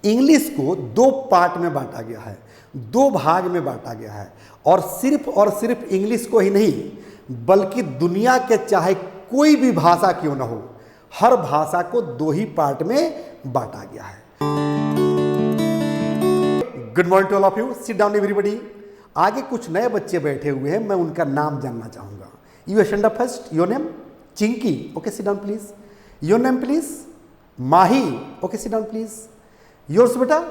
English को दो part में बांटा गया है, दो भाग में बांटा गया है। और सिर्फ इंग्लिश को ही नहीं बल्कि दुनिया के चाहे कोई भी भाषा क्यों ना हो, हर भाषा को दो ही पार्ट में बांटा गया है। Good morning to all of you, sit down everybody. आगे कुछ नए बच्चे बैठे हुए हैं, मैं उनका नाम जानना चाहूंगा। You stand up first. Your name? Chinki. Okay, sit down please. Your name please? Mahi. Okay, sit down please. Yours बेटा?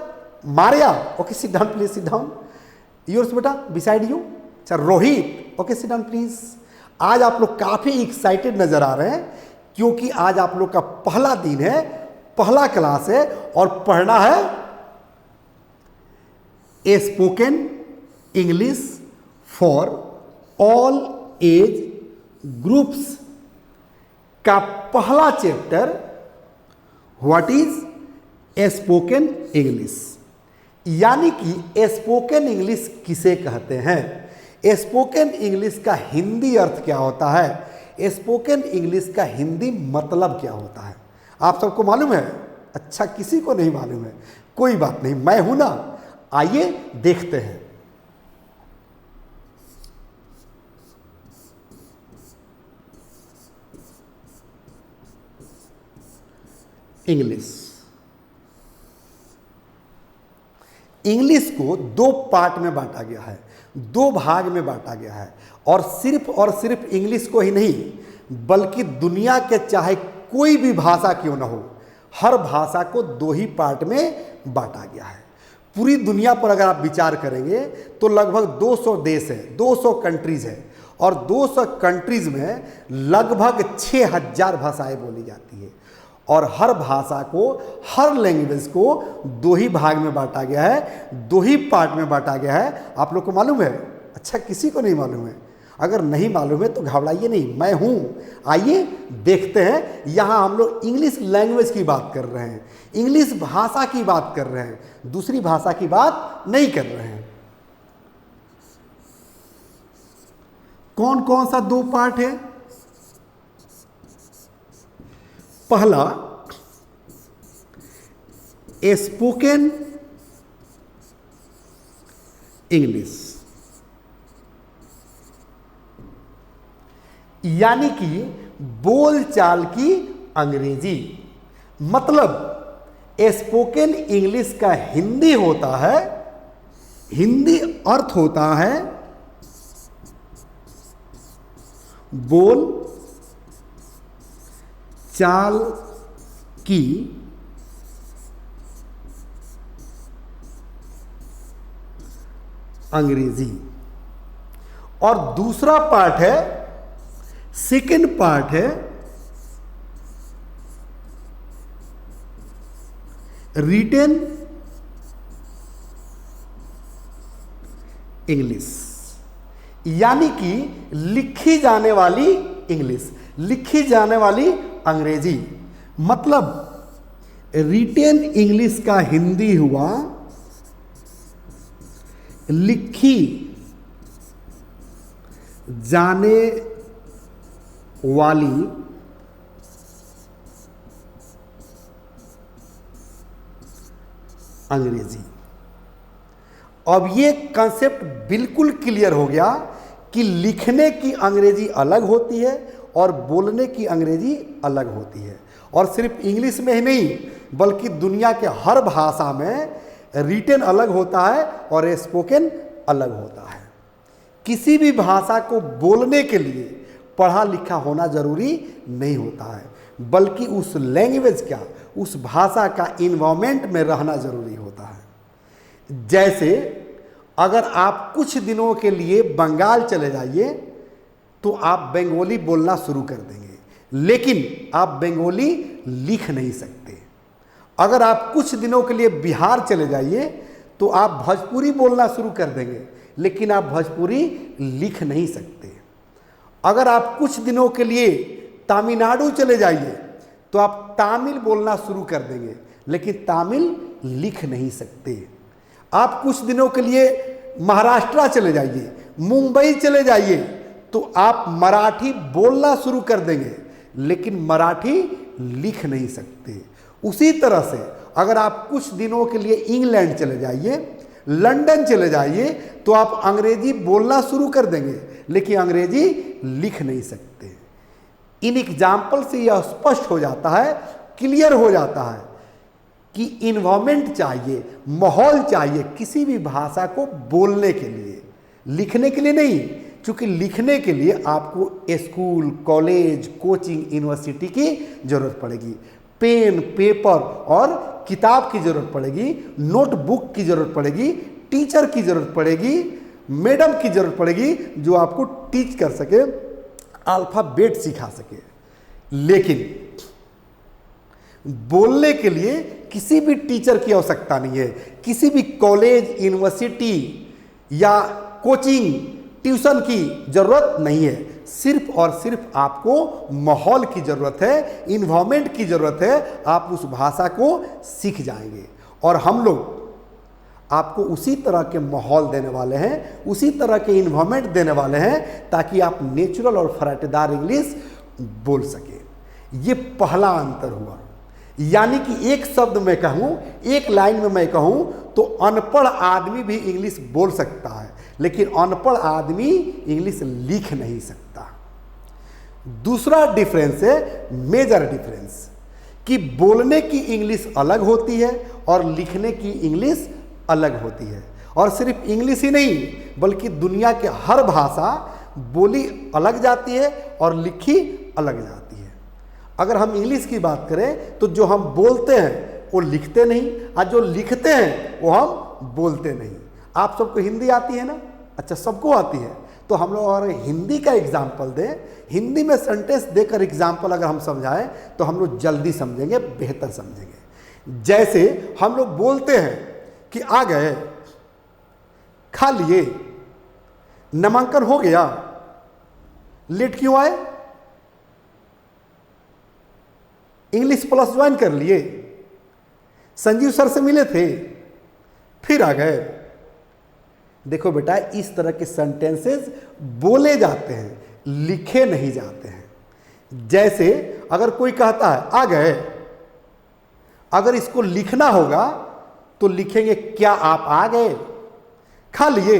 Maria. Okay, sit down please, sit down. Yours बेटा beside you? Sir Rohit. Okay, sit down please. आज आप लोग काफी excited नजर आ रहे हैं क्योंकि आज आप लोग का पहला दिन है, पहला क्लास है और पढ़ना है a spoken English for all age groups का पहला chapter what is a spoken English. यानी कि स्पोकन इंग्लिश किसे कहते हैं, स्पोकन इंग्लिश का हिंदी अर्थ क्या होता है, स्पोकन इंग्लिश का हिंदी मतलब क्या होता है, आप सबको मालूम है? अच्छा, किसी को नहीं मालूम है, कोई बात नहीं, मैं हूं ना। आइए देखते हैं। इंग्लिश को दो पार्ट में बांटा गया है, दो भाग में बांटा गया है। और सिर्फ इंग्लिश को ही नहीं बल्कि दुनिया के चाहे कोई भी भाषा क्यों ना हो, हर भाषा को दो ही पार्ट में बांटा गया है। पूरी दुनिया पर अगर आप विचार करेंगे तो लगभग 200 देश है, 200 कंट्रीज है और 200 कंट्रीज में लगभग 6000 भाषाएं बोली जाती है। और हर भाषा को, हर लैंग्वेज को दो ही भाग में बांटा गया है, दो ही पार्ट में बांटा गया है। आप लोग को मालूम है? अच्छा, किसी को नहीं मालूम है? अगर नहीं मालूम है तो घबराइए नहीं, मैं हूं। आइए देखते हैं। यहां हम लोग इंग्लिश लैंग्वेज की बात कर रहे हैं, इंग्लिश भाषा की बात कर रहे हैं, दूसरी भाषा की बात नहीं कर रहे हैं। कौन कौन सा दो पार्ट है? पहला स्पोकन इंग्लिश, यानी कि बोलचाल की अंग्रेजी। मतलब स्पोकन इंग्लिश का हिंदी होता है, हिंदी अर्थ होता है बोल चाल की अंग्रेजी। और दूसरा पार्ट है, सेकेंड पार्ट है रिटन इंग्लिश, यानी कि लिखी जाने वाली इंग्लिश, लिखी जाने वाली अंग्रेजी। मतलब रिटेन इंग्लिश का हिंदी हुआ लिखी जाने वाली अंग्रेजी। अब ये कंसेप्ट बिल्कुल क्लियर हो गया कि लिखने की अंग्रेजी अलग होती है और बोलने की अंग्रेजी अलग होती है। और सिर्फ इंग्लिश में ही नहीं बल्कि दुनिया के हर भाषा में रिटन अलग होता है और स्पोकन अलग होता है। किसी भी भाषा को बोलने के लिए पढ़ा लिखा होना जरूरी नहीं होता है, बल्कि उस लैंग्वेज का, उस भाषा का इन्वायरमेंट में रहना जरूरी होता है। जैसे अगर आप कुछ दिनों के लिए बंगाल चले जाइए तो आप बंगाली बोलना शुरू कर देंगे, लेकिन आप बंगाली लिख नहीं सकते। अगर आप कुछ दिनों के लिए बिहार चले जाइए तो आप भोजपुरी बोलना शुरू कर देंगे, लेकिन आप भोजपुरी लिख नहीं सकते। अगर आप कुछ दिनों के लिए तमिलनाडु चले जाइए तो आप तमिल बोलना शुरू कर देंगे, लेकिन तमिल लिख नहीं सकते। आप कुछ दिनों के लिए महाराष्ट्र चले जाइए, मुंबई चले जाइए तो आप मराठी बोलना शुरू कर देंगे, लेकिन मराठी लिख नहीं सकते। उसी तरह से अगर आप कुछ दिनों के लिए इंग्लैंड चले जाइए, लंदन चले जाइए, तो आप अंग्रेजी बोलना शुरू कर देंगे, लेकिन अंग्रेजी लिख नहीं सकते। इन एग्जाम्पल से यह स्पष्ट हो जाता है, क्लियर हो जाता है कि इन्वायरमेंट चाहिए, माहौल चाहिए किसी भी भाषा को बोलने के लिए, लिखने के लिए नहीं। क्योंकि लिखने के लिए आपको स्कूल, कॉलेज, कोचिंग, यूनिवर्सिटी की जरूरत पड़ेगी, पेन, पेपर और किताब की जरूरत पड़ेगी, नोटबुक की जरूरत पड़ेगी, टीचर की जरूरत पड़ेगी, मैडम की जरूरत पड़ेगी जो आपको टीच कर सके, अल्फाबेट सिखा सके। लेकिन बोलने के लिए किसी भी टीचर की आवश्यकता नहीं है, किसी भी कॉलेज, यूनिवर्सिटी या कोचिंग, ट्यूशन की जरूरत नहीं है। सिर्फ और सिर्फ आपको माहौल की जरूरत है, इन्वायरमेंट की जरूरत है। आप उस भाषा को सीख जाएंगे और हम लोग आपको उसी तरह के माहौल देने वाले हैं, उसी तरह के इन्वायरमेंट देने वाले हैं, ताकि आप नेचुरल और फराटेदार इंग्लिश बोल सके। ये पहला अंतर हुआ। यानी कि एक शब्द मैं कहूँ, एक लाइन में मैं कहूँ, तो अनपढ़ आदमी भी इंग्लिश बोल सकता है, लेकिन अनपढ़ आदमी इंग्लिश लिख नहीं सकता। दूसरा डिफरेंस है, मेजर डिफरेंस, कि बोलने की इंग्लिश अलग होती है और लिखने की इंग्लिश अलग होती है। और सिर्फ इंग्लिश ही नहीं, बल्कि दुनिया के हर भाषा बोली अलग जाती है और लिखी अलग जाती है। अगर हम इंग्लिश की बात करें तो जो हम बोलते हैं वो लिखते नहीं, और जो लिखते हैं वो हम बोलते नहीं। आप सबको हिंदी आती है ना? अच्छा, सबको आती है। तो हम लोग अगर हिंदी का एग्जाम्पल दें, हिंदी में सेंटेंस देकर एग्जाम्पल अगर हम समझाएं तो हम लोग जल्दी समझेंगे, बेहतर समझेंगे। जैसे हम लोग बोलते हैं कि आ गए, खा लिए, नामांकन हो गया, लेट क्यों आए, इंग्लिश प्लस ज्वाइन कर लिए, संजीव सर से मिले थे, फिर आ गए। देखो बेटा, इस तरह के सेंटेंसेस बोले जाते हैं, लिखे नहीं जाते हैं। जैसे अगर कोई कहता है आ गए, अगर इसको लिखना होगा तो लिखेंगे क्या आप आ गए। खा लिए,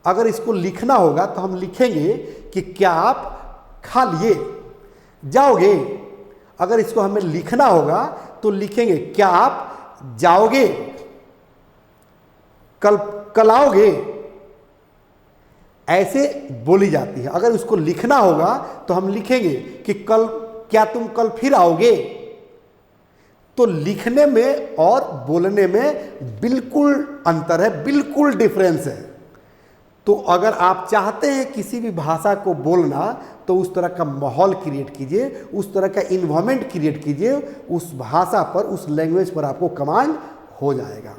अगर इसको लिखना होगा तो हम लिखेंगे कि क्या आप खा लिए। जाओगे, अगर इसको हमें लिखना होगा तो लिखेंगे क्या आप जाओगे। कल आओगे, ऐसे बोली जाती है। अगर उसको लिखना होगा तो हम लिखेंगे कि कल, क्या तुम कल फिर आओगे। तो लिखने में और बोलने में बिल्कुल अंतर है, बिल्कुल डिफरेंस है। तो अगर आप चाहते हैं किसी भी भाषा को बोलना, तो उस तरह का माहौल क्रिएट कीजिए, उस तरह का इन्वायरमेंट क्रिएट कीजिए, उस भाषा पर, उस लैंग्वेज पर आपको कमांड हो जाएगा।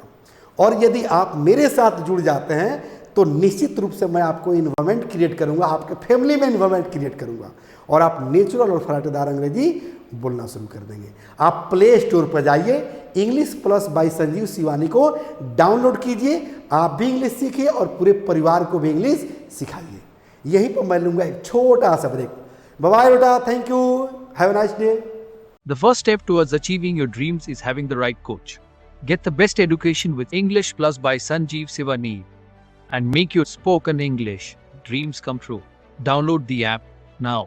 और यदि आप मेरे साथ जुड़ जाते हैं तो निश्चित रूप से मैं आपको इन्वायरमेंट क्रिएट करूंगा, आपके फैमिली में इन्वायरमेंट क्रिएट करूंगा, और आप नेचुरल और फराटेदार अंग्रेजी बोलना शुरू कर देंगे। आप प्ले स्टोर पर जाइए, English plus by Sanjeev Shivani को डाउनलोड कीजिए। आप भी इंग्लिश सीखिए और पूरे परिवार को भी इंग्लिश सिखाइए। यहीं पर मैं लूंगा एक छोटा सा ब्रेक। बाय बाय बेटा, thank you, have a nice day. The first step towards achieving your dreams is having the right coach. Get the best education with English Plus by Sanjeev Sivani and make your spoken English dreams come true. Download the app now.